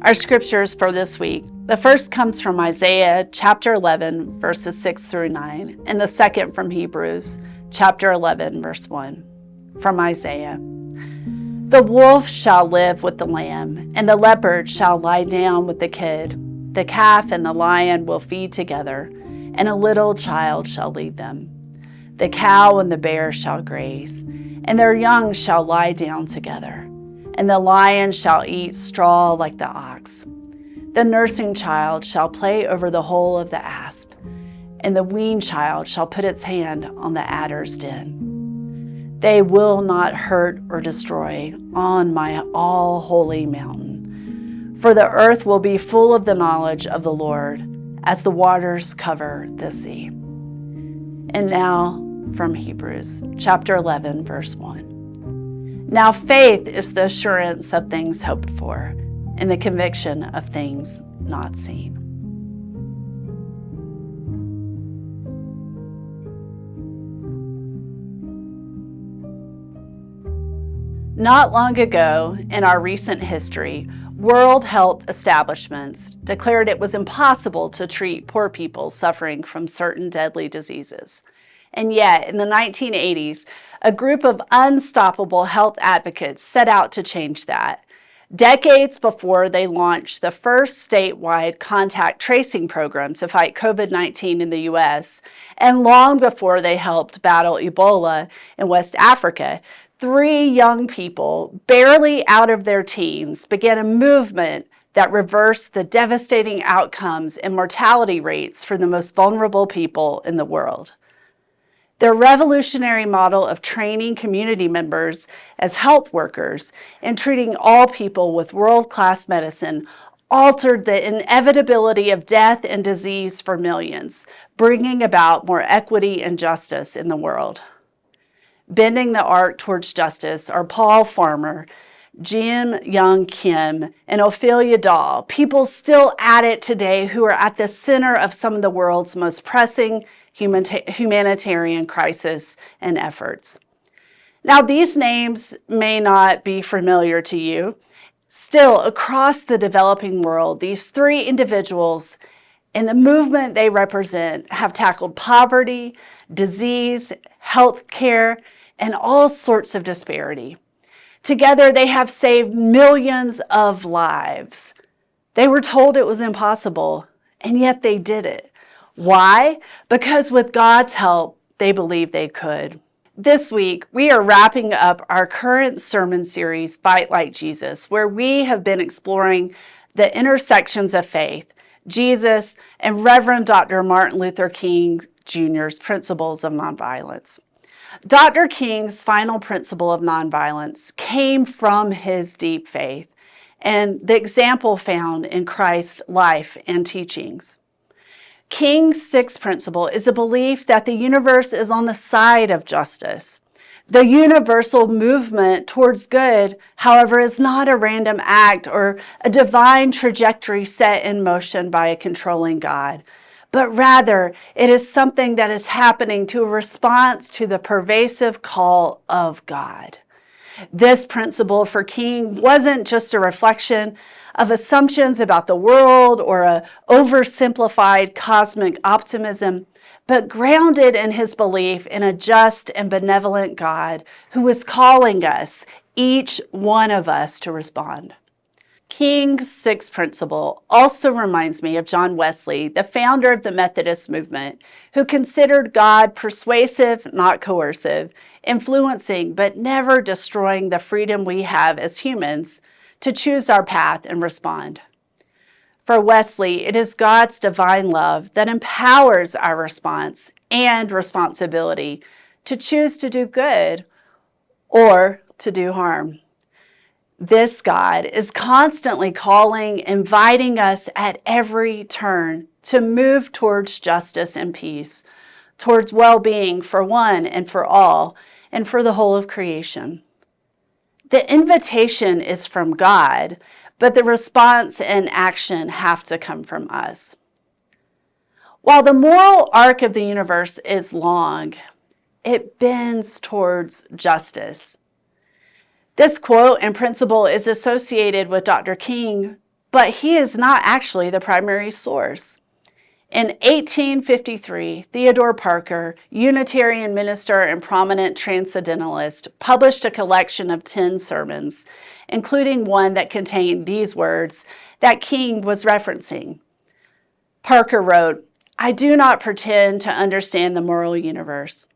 Our scriptures for this week. The first comes from Isaiah chapter 11, verses 6 through 9, and the second from Hebrews chapter 11, verse 1. From Isaiah. The wolf shall live with the lamb, and the leopard shall lie down with the kid. The calf and the lion will feed together, and a little child shall lead them. The cow and the bear shall graze, and their young shall lie down together. And the lion shall eat straw like the ox. The nursing child shall play over the hole of the asp, and the weaned child shall put its hand on the adder's den. They will not hurt or destroy on my all-holy mountain, for the earth will be full of the knowledge of the Lord as the waters cover the sea. And now from Hebrews chapter 11, verse 1. Now faith is the assurance of things hoped for and the conviction of things not seen. Not long ago in our recent history, World Health establishments declared it was impossible to treat poor people suffering from certain deadly diseases. And yet, in the 1980s, a group of unstoppable health advocates set out to change that. Decades before they launched the first statewide contact tracing program to fight COVID-19 in the U.S., and long before they helped battle Ebola in West Africa, 3 young people, barely out of their teens, began a movement that reversed the devastating outcomes and mortality rates for the most vulnerable people in the world. Their revolutionary model of training community members as health workers and treating all people with world-class medicine altered the inevitability of death and disease for millions, bringing about more equity and justice in the world. Bending the arc towards justice are Paul Farmer, Jim Young Kim, and Ophelia Dahl, people still at it today who are at the center of some of the world's most pressing humanitarian crisis and efforts. Now, these names may not be familiar to you. Still, across the developing world, these 3 individuals and the movement they represent have tackled poverty, disease, health care, and all sorts of disparity. Together, they have saved millions of lives. They were told it was impossible, and yet they did it. Why? Because with God's help, they believed they could. This week, we are wrapping up our current sermon series, Fight Like Jesus, where we have been exploring the intersections of faith, Jesus, and Reverend Dr. Martin Luther King Jr.'s principles of nonviolence. Dr. King's final principle of nonviolence came from his deep faith and the example found in Christ's life and teachings. King's 6th principle is a belief that the universe is on the side of justice. The universal movement towards good, however, is not a random act or a divine trajectory set in motion by a controlling God, but rather it is something that is happening to a response to the pervasive call of God. This principle for King wasn't just a reflection of assumptions about the world or an oversimplified cosmic optimism, but grounded in his belief in a just and benevolent God who is calling us, each one of us, to respond. King's 6th principle also reminds me of John Wesley, the founder of the Methodist movement, who considered God persuasive, not coercive, influencing but never destroying the freedom we have as humans to choose our path and respond. For Wesley, it is God's divine love that empowers our response and responsibility to choose to do good or to do harm. This God is constantly calling, inviting us at every turn to move towards justice and peace, towards well-being for one and for all, and for the whole of creation. The invitation is from God, but the response and action have to come from us. While the moral arc of the universe is long, it bends towards justice. This quote and principle is associated with Dr. King but he is not actually the primary source. In 1853, Theodore Parker, Unitarian minister and prominent transcendentalist, published a collection of 10 sermons, including one that contained these words that King was referencing. Parker wrote, "I do not pretend to understand the moral universe.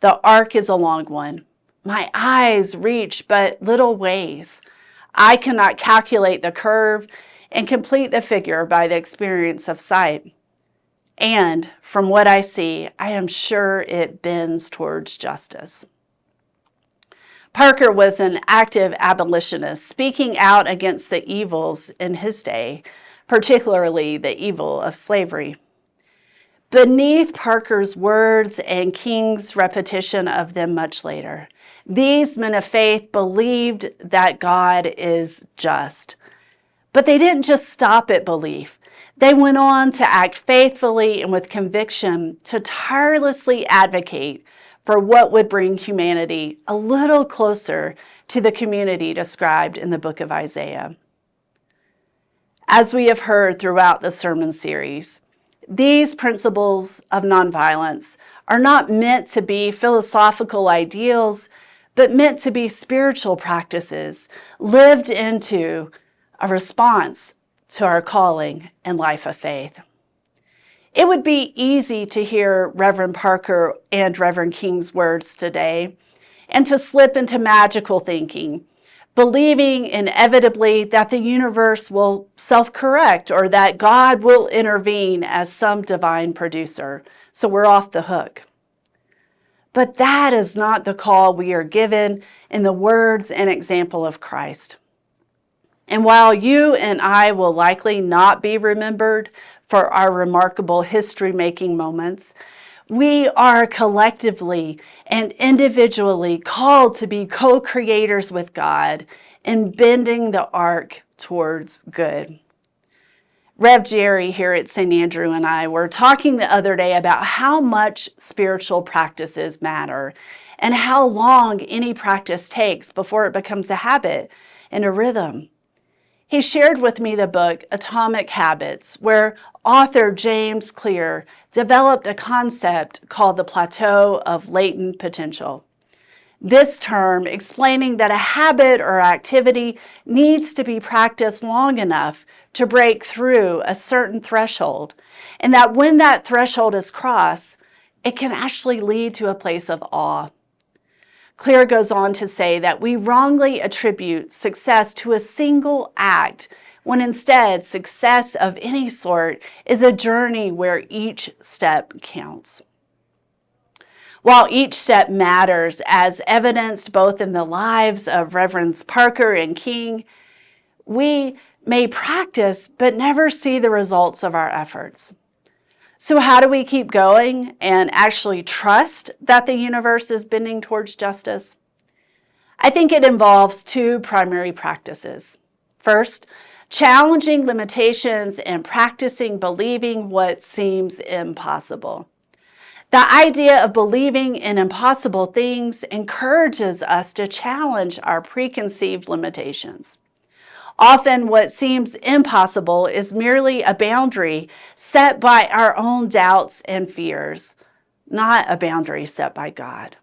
The arc is a long one. My eyes reach but little ways. I cannot calculate the curve and complete the figure by the experience of sight. And from what I see, I am sure it bends towards justice." Parker was an active abolitionist, speaking out against the evils in his day, particularly the evil of slavery. Beneath Parker's words and King's repetition of them much later, these men of faith believed that God is just. But they didn't just stop at belief. They went on to act faithfully and with conviction to tirelessly advocate for what would bring humanity a little closer to the community described in the book of Isaiah. As we have heard throughout the sermon series, these principles of nonviolence are not meant to be philosophical ideals, but meant to be spiritual practices lived into a response to our calling and life of faith. It would be easy to hear Reverend Parker and Reverend King's words today and to slip into magical thinking, believing inevitably that the universe will self-correct or that God will intervene as some divine producer, so we're off the hook. But that is not the call we are given in the words and example of Christ. And while you and I will likely not be remembered for our remarkable history-making moments, we are collectively and individually called to be co-creators with God in bending the arc towards good. Rev Jerry here at St. Andrew and I were talking the other day about how much spiritual practices matter and how long any practice takes before it becomes a habit and a rhythm. He shared with me the book Atomic Habits, where author James Clear developed a concept called the plateau of latent potential. This term explaining that a habit or activity needs to be practiced long enough to break through a certain threshold, and that when that threshold is crossed, it can actually lead to a place of awe. Clear goes on to say that we wrongly attribute success to a single act, when instead success of any sort is a journey where each step counts. While each step matters, as evidenced both in the lives of Reverends Parker and King, we may practice but never see the results of our efforts. So how do we keep going and actually trust that the universe is bending towards justice? I think it involves two primary practices. First, challenging limitations and practicing believing what seems impossible. The idea of believing in impossible things encourages us to challenge our preconceived limitations. Often what seems impossible is merely a boundary set by our own doubts and fears, not a boundary set by God.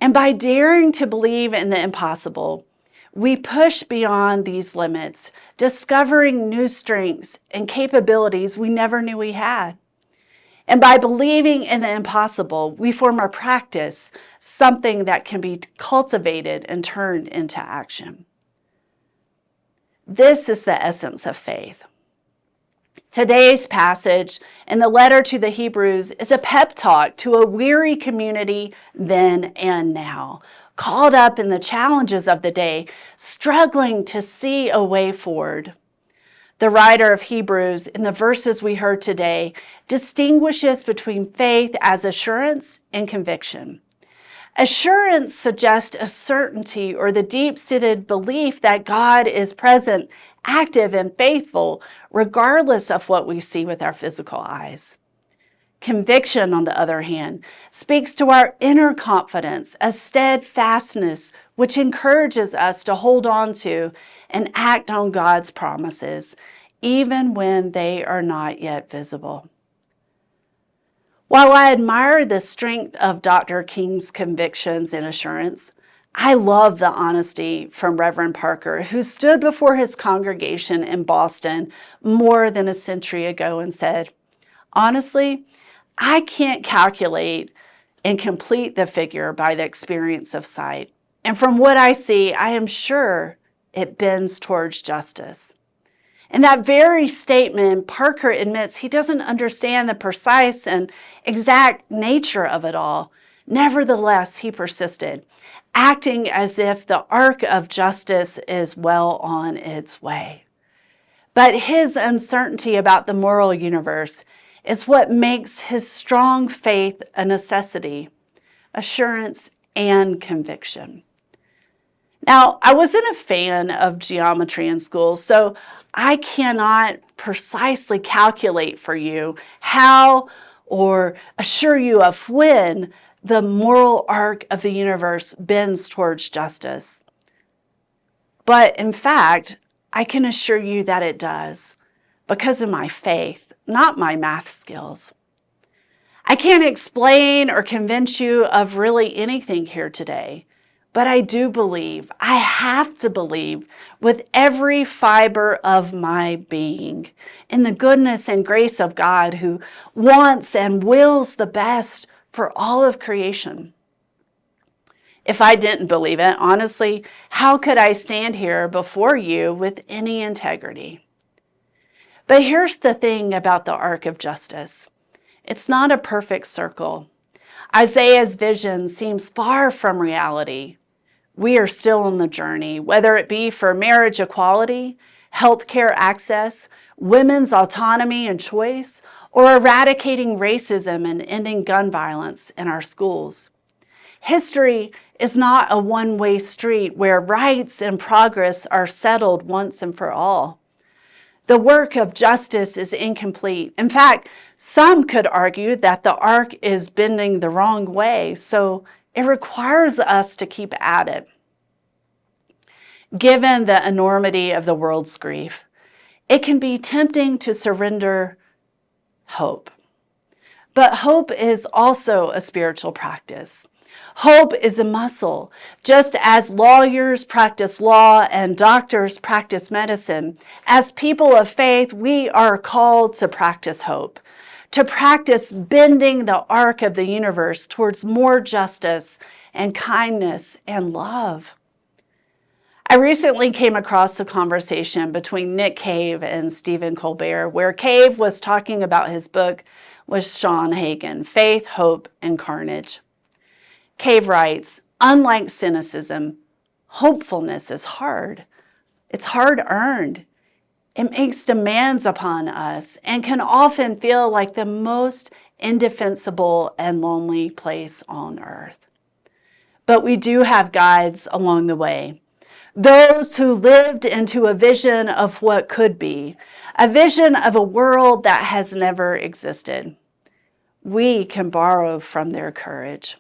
And by daring to believe in the impossible, we push beyond these limits, discovering new strengths and capabilities we never knew we had. And by believing in the impossible, we form a practice, something that can be cultivated and turned into action. This is the essence of faith. Today's passage in the letter to the Hebrews is a pep talk to a weary community then and now, caught up in the challenges of the day, struggling to see a way forward. The writer of Hebrews, in the verses we heard today, distinguishes between faith as assurance and conviction. Assurance suggests a certainty or the deep-seated belief that God is present, active, and faithful, regardless of what we see with our physical eyes. Conviction, on the other hand, speaks to our inner confidence, a steadfastness which encourages us to hold on to and act on God's promises, even when they are not yet visible. While I admire the strength of Dr. King's convictions and assurance, I love the honesty from Reverend Parker, who stood before his congregation in Boston more than a century ago and said, "Honestly, I can't calculate and complete the figure by the experience of sight. And from what I see, I am sure it bends towards justice." In that very statement, Parker admits he doesn't understand the precise and exact nature of it all. Nevertheless, he persisted, acting as if the arc of justice is well on its way. But his uncertainty about the moral universe is what makes his strong faith a necessity, assurance, and conviction. Now, I wasn't a fan of geometry in school, so I cannot precisely calculate for you how or assure you of when the moral arc of the universe bends towards justice. But in fact, I can assure you that it does because of my faith, not my math skills. I can't explain or convince you of really anything here today. But I do believe, I have to believe with every fiber of my being in the goodness and grace of God who wants and wills the best for all of creation. If I didn't believe it, honestly, how could I stand here before you with any integrity? But here's the thing about the arc of justice. It's not a perfect circle. Isaiah's vision seems far from reality. We are still on the journey, whether it be for marriage equality, healthcare access, women's autonomy and choice, or eradicating racism and ending gun violence in our schools. History is not a one-way street where rights and progress are settled once and for all. The work of justice is incomplete. In fact, some could argue that the arc is bending the wrong way, so it requires us to keep at it. Given the enormity of the world's grief, it can be tempting to surrender hope. But hope is also a spiritual practice. Hope is a muscle. Just as lawyers practice law and doctors practice medicine, as people of faith, we are called to practice hope, to practice bending the arc of the universe towards more justice and kindness and love. I recently came across a conversation between Nick Cave and Stephen Colbert, where Cave was talking about his book with Sean Hagen, Faith, Hope, and Carnage. Cave writes, "Unlike cynicism, hopefulness is hard. It's hard-earned. It makes demands upon us and can often feel like the most indefensible and lonely place on earth. But we do have guides along the way. Those who lived into a vision of what could be, a vision of a world that has never existed. We can borrow from their courage."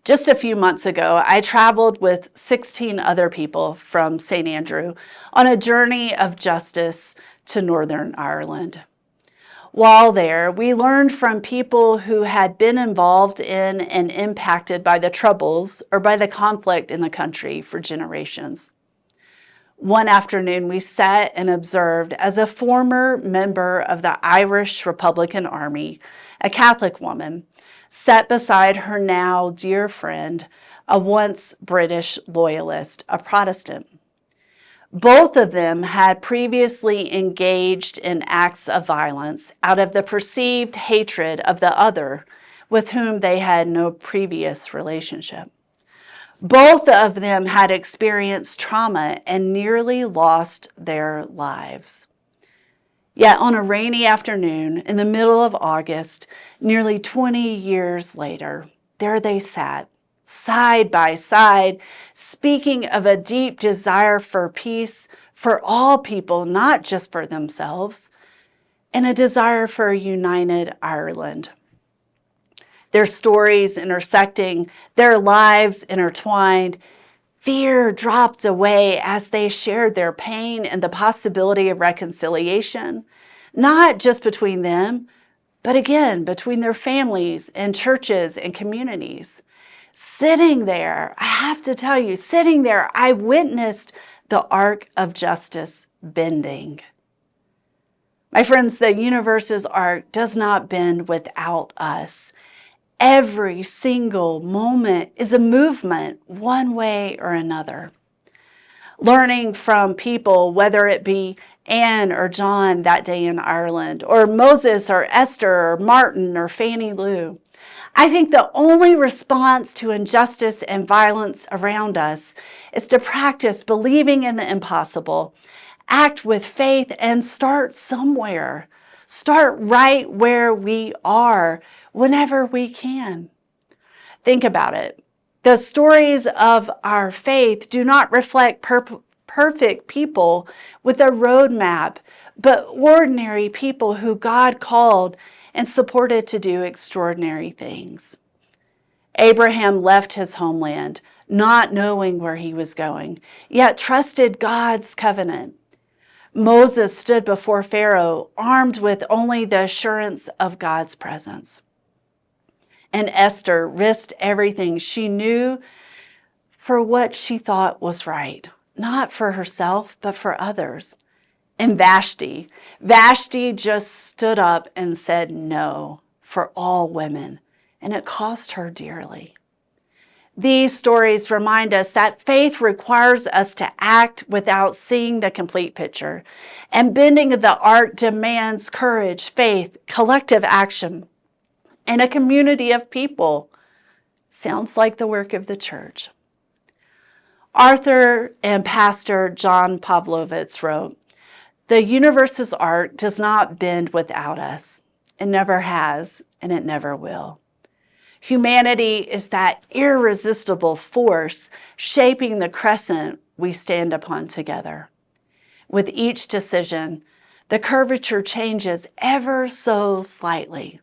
Just a few months ago, I traveled with 16 other people from St. Andrew on a journey of justice to Northern Ireland. While there, we learned from people who had been involved in and impacted by the Troubles or by the conflict in the country for generations. One afternoon, we sat and observed as a former member of the Irish Republican Army, a Catholic woman, sat beside her now dear friend, a once British loyalist, a Protestant. Both of them had previously engaged in acts of violence out of the perceived hatred of the other with whom they had no previous relationship. Both of them had experienced trauma and nearly lost their lives. Yet on a rainy afternoon in the middle of August, nearly 20 years later, there they sat, side by side, speaking of a deep desire for peace for all people, not just for themselves, and a desire for a united Ireland. their stories intersecting, their lives intertwined. Fear dropped away as they shared their pain and the possibility of reconciliation, not just between them, but again, between their families and churches and communities. Sitting there, I have to tell you, sitting there, I witnessed the arc of justice bending. My friends, the universe's arc does not bend without us. Every single moment is a movement, one way or another. Learning from people, whether it be Anne or John that day in Ireland, or Moses or Esther or Martin or Fannie Lou, I think the only response to injustice and violence around us is to practice believing in the impossible, act with faith, and start somewhere. Start right where we are whenever we can. Think about it. The stories of our faith do not reflect perfect people with a roadmap, but ordinary people who God called and supported to do extraordinary things. Abraham left his homeland, not knowing where he was going, yet trusted God's covenant. Moses stood before Pharaoh, armed with only the assurance of God's presence. And Esther risked everything she knew for what she thought was right, not for herself, but for others. And Vashti just stood up and said no for all women, and it cost her dearly. These stories remind us that faith requires us to act without seeing the complete picture, and bending the arc demands courage, faith, collective action, and a community of people. Sounds like the work of the church. Author and pastor John Pavlovitz wrote, "The universe's arc does not bend without us. It never has, and it never will. Humanity is that irresistible force shaping the crescent we stand upon together. With each decision, the curvature changes ever so slightly,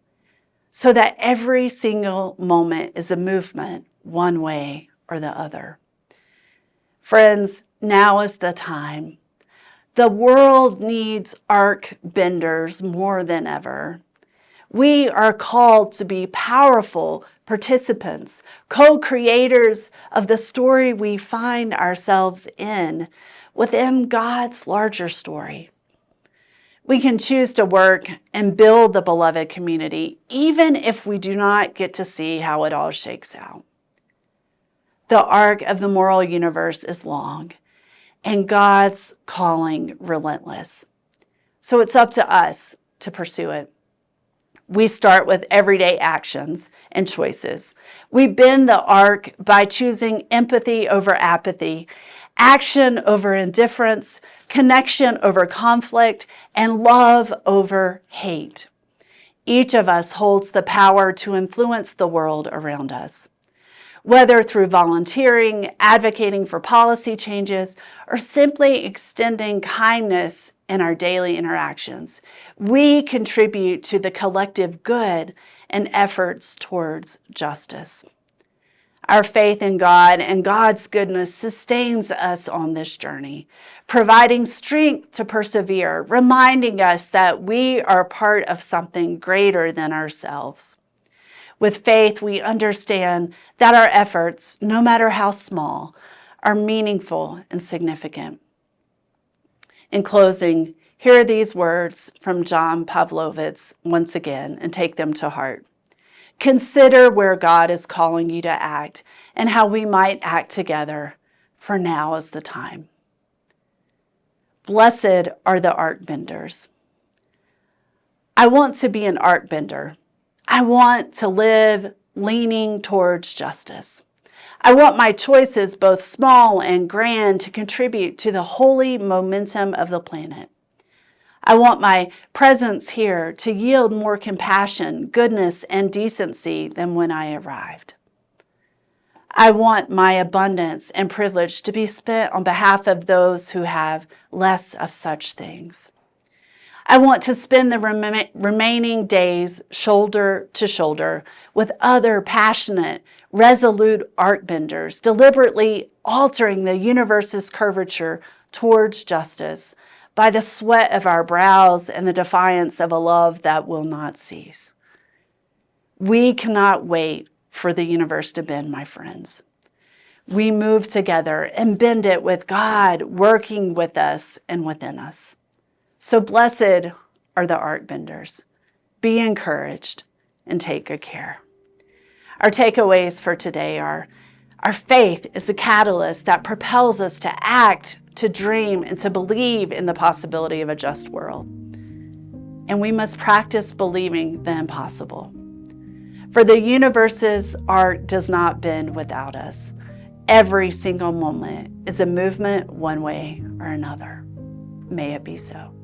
so that every single moment is a movement one way or the other." Friends, now is the time. The world needs arc benders more than ever. We are called to be powerful participants, co-creators of the story we find ourselves in within God's larger story. We can choose to work and build the beloved community, even if we do not get to see how it all shakes out. The arc of the moral universe is long, and God's calling relentless. So it's up to us to pursue it. We start with everyday actions and choices. We bend the arc by choosing empathy over apathy, action over indifference, connection over conflict, and love over hate. Each of us holds the power to influence the world around us. Whether through volunteering, advocating for policy changes, or simply extending kindness in our daily interactions, we contribute to the collective good and efforts towards justice. Our faith in God and God's goodness sustains us on this journey, providing strength to persevere, reminding us that we are part of something greater than ourselves. With faith, we understand that our efforts, no matter how small, are meaningful and significant. In closing, here are these words from John Pavlovitz once again, and take them to heart. Consider where God is calling you to act and how we might act together, for now is the time. Blessed are the arc benders. I want to be an arc bender. I want to live leaning towards justice. I want my choices, both small and grand, to contribute to the holy momentum of the planet. I want my presence here to yield more compassion, goodness, and decency than when I arrived. I want my abundance and privilege to be spent on behalf of those who have less of such things. I want to spend the remaining days shoulder to shoulder with other passionate, resolute arc benders, deliberately altering the universe's curvature towards justice by the sweat of our brows and the defiance of a love that will not cease. We cannot wait for the universe to bend, my friends. We move together and bend it with God working with us and within us. So blessed are the arc benders. Be encouraged and take good care. Our takeaways for today are: our faith is a catalyst that propels us to act, to dream, and to believe in the possibility of a just world. And we must practice believing the impossible. For the universe's arc does not bend without us. Every single moment is a movement one way or another. May it be so.